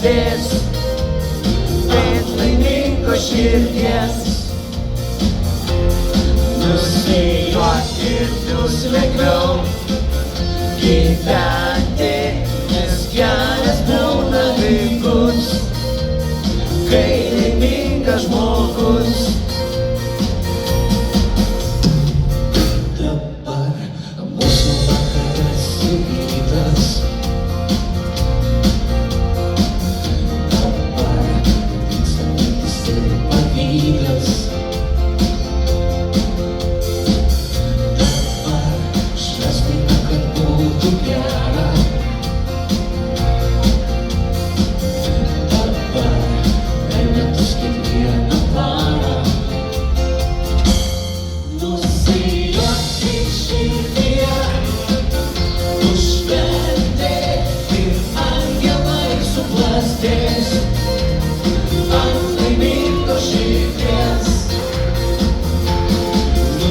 suklestės, bet laimingo širdies. Nusijuokti bus lengviau gyventi, nes kelias būna lygus, kai laimingas žmogus. Dabar mūsų vakaras rytas, dabar vyksta mintis ir pavydas.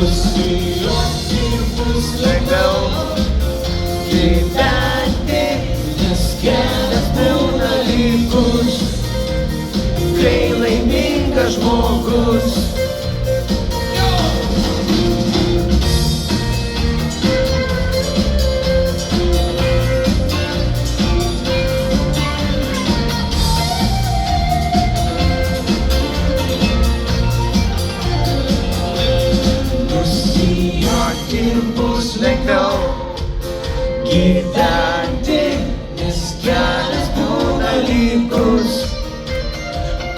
Nusijuokti bus lengviau gyventi, nes kelias būna lygus, kai laimingas žmogus. Ir bus lengviau gyventi, nes kelias būna lygus,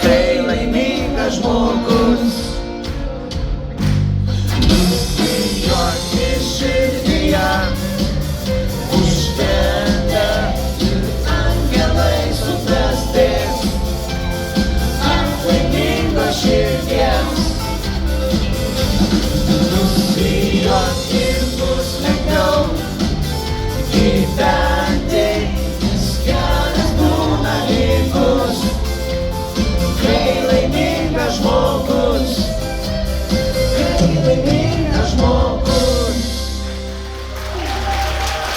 kai laimingas žmogus.